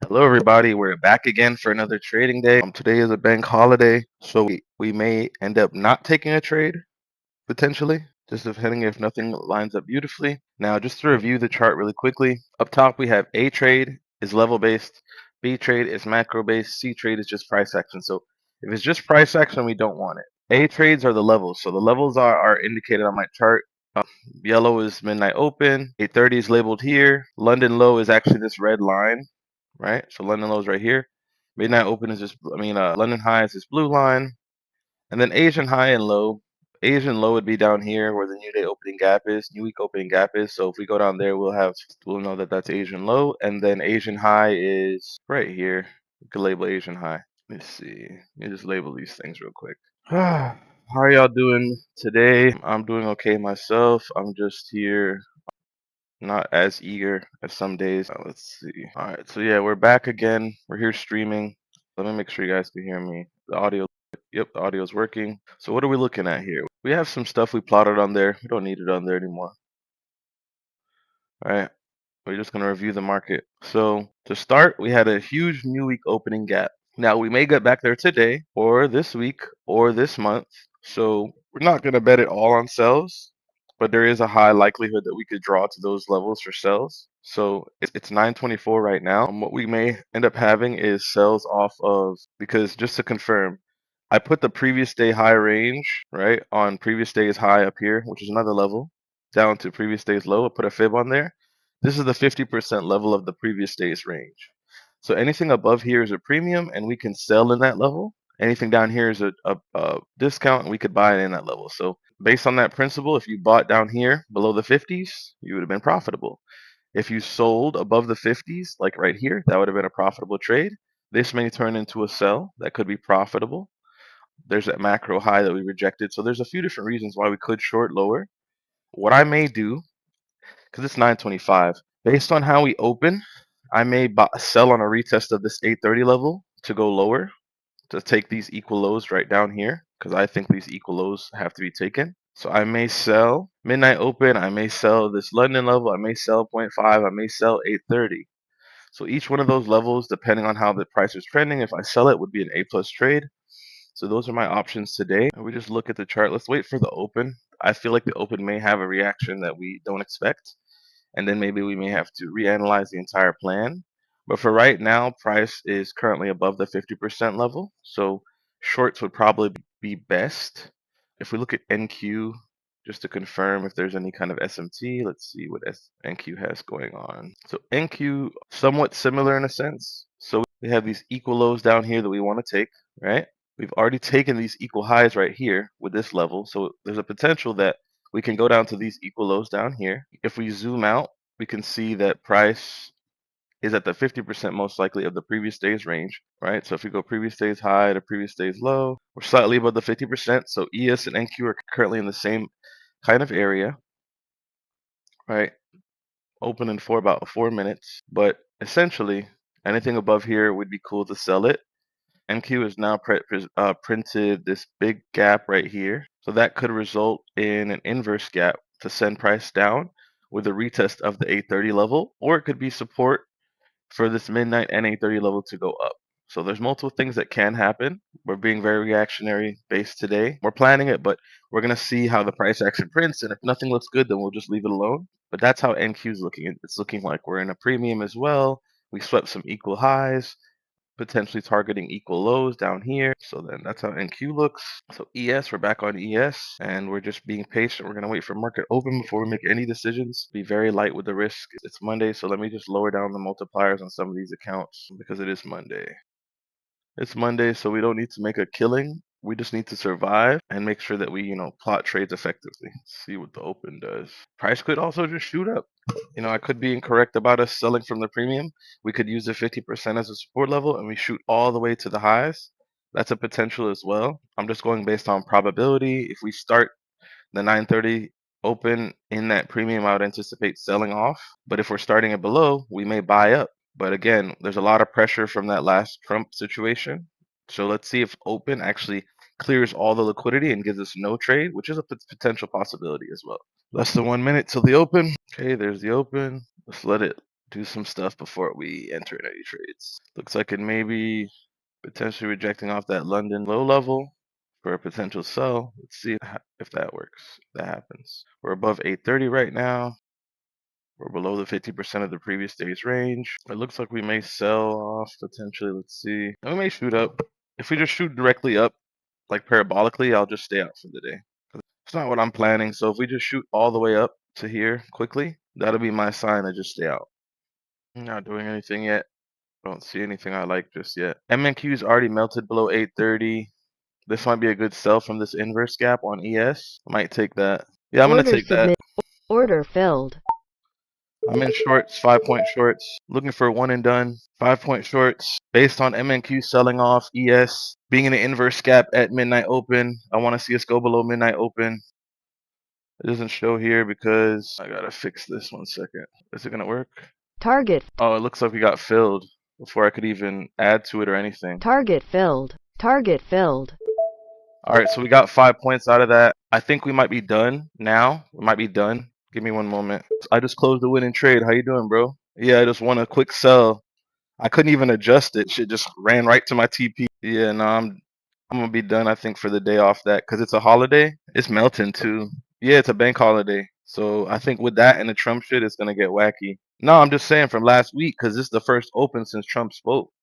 Hello, everybody. We're back again for another trading day. Today is a bank holiday, so we may end up not taking a trade potentially, just depending if nothing lines up beautifully. Now, just to review the chart really quickly, up top we have A trade is level based, B trade is macro based, C trade is just price action. So if it's just price action, we don't want it. A trades are the levels. So the levels are indicated on my chart. Yellow is midnight open. 830 is labeled here. London low is actually this red line, right? So London low is right here. Midnight open is just, London high is this blue line. And then Asian high and low. Asian low would be down here where the new day opening gap is, new week opening gap is. So if we go down there, we'll know that that's Asian low. And then Asian high is right here. We could label Asian high. Let me see. Let me just label these things real quick. How are y'all doing today? I'm doing okay myself. I'm just here, not as eager as some days. Let's see. All right, so yeah, we're back again. We're here streaming. Let me make sure you guys can hear me. The audio, yep, the audio is working. So what are we looking at here? We have some stuff we plotted on there. We don't need it on there anymore. All right, we're just gonna review the market. So to start, we had a huge new week opening gap. Now we may get back there today, or this week, or this month. So we're not gonna bet it all on sells, but there is a high likelihood that we could draw to those levels for sells. So it's 924 right now. And what we may end up having is sells off of, because just to confirm, I put the previous day high range, right, on previous day's high up here, which is another level, down to previous day's low. I put a fib on there. This is the 50% level of the previous day's range. So anything above here is a premium, and we can sell in that level. Anything down here is a discount, and we could buy it in that level. So based on that principle, if you bought down here below the 50s, you would have been profitable. If you sold above the 50s, like right here, that would have been a profitable trade. This may turn into a sell that could be profitable. There's that macro high that we rejected. So there's a few different reasons why we could short lower. What I may do, because it's 925, based on how we open, I may sell on a retest of this 830 level to go lower, to take these equal lows right down here, because I think these equal lows have to be taken. So I may sell midnight open, I may sell this London level, I may sell zero point 0.5, I may sell 830. So each one of those levels, depending on how the price is trending, if I sell it, would be an A plus trade. So those are my options today. We just look at the chart. Let's wait for the open. I feel like the open may have a reaction that we don't expect, and then maybe we may have to reanalyze the entire plan. But for right now, price is currently above the 50% level, so shorts would probably be best. If we look at NQ, just to confirm if there's any kind of SMT, let's see what NQ has going on. So NQ, somewhat similar in a sense. So we have these equal lows down here that we want to take, right? We've already taken these equal highs right here with this level, so there's a potential that we can go down to these equal lows down here. If we zoom out, we can see that price is at the 50% most likely of the previous day's range, right? So if we go previous day's high to previous day's low, we're slightly above the 50%. So ES and NQ are currently in the same kind of area, right? Opening for about 4 minutes, but essentially anything above here would be cool to sell it. NQ has now printed this big gap right here. So that could result in an inverse gap to send price down with a retest of the 830 level, or it could be support for this midnight and 830 level to go up. So there's multiple things that can happen. We're being very reactionary based today. We're planning it, but we're going to see how the price action prints. And if nothing looks good, then we'll just leave it alone. But that's how NQ is looking. It's looking like we're in a premium as well. We swept some equal highs, potentially targeting equal lows down here. So then that's how NQ looks. So ES, we're back on ES, and we're just being patient. We're going to wait for market open before we make any decisions. Be very light with the risk. It's Monday, so let me just lower down the multipliers on some of these accounts because it is Monday. It's Monday, so we don't need to make a killing. We just need to survive and make sure that we, plot trades effectively. See what the open does. Price could also just shoot up. I could be incorrect about us selling from the premium. We could use the 50% as a support level and we shoot all the way to the highs. That's a potential as well. I'm just going based on probability. If we start the 930 open in that premium, I would anticipate selling off. But if we're starting it below, we may buy up. But again, there's a lot of pressure from that last Trump situation. So let's see if open actually clears all the liquidity and gives us no trade, which is a potential possibility as well. Less than 1 minute till the open. Okay, there's the open. Let's let it do some stuff before we enter any trades. Looks like it may be potentially rejecting off that London low level for a potential sell. Let's see if that works. If that happens. We're above 830 right now. We're below the 50% of the previous day's range. It looks like we may sell off potentially. Let's see. And we may shoot up. If we just shoot directly up, like parabolically, I'll just stay out for the day. It's not what I'm planning. So if we just shoot all the way up to here quickly, that'll be my sign to just stay out. I'm not doing anything yet. Don't see anything I like just yet. MNQ's already melted below 830. This might be a good sell from this inverse gap on ES. I might take that. Yeah, I'm gonna take that. Order filled. I'm in shorts, 5-point shorts, looking for one and done. 5-point shorts based on MNQ selling off, ES being in the inverse gap at midnight open. I want to see us go below midnight open. It doesn't show here because I gotta fix this 1 second. Is it gonna work? Target. Oh, it looks like we got filled before I could even add to it or anything. Target filled. Target filled. All right, so we got 5 points out of that. I think we might be done now. We might be done. Give me 1 moment. I just closed the winning trade. How you doing, bro? Yeah, I just want a quick sell. I couldn't even adjust it. Shit just ran right to my TP. Yeah, no, I'm gonna be done. I think for the day off that because it's a holiday. It's melting too. Yeah, it's a bank holiday. So I think with that and the Trump shit, it's gonna get wacky. No, I'm just saying from last week because this is the first open since Trump spoke.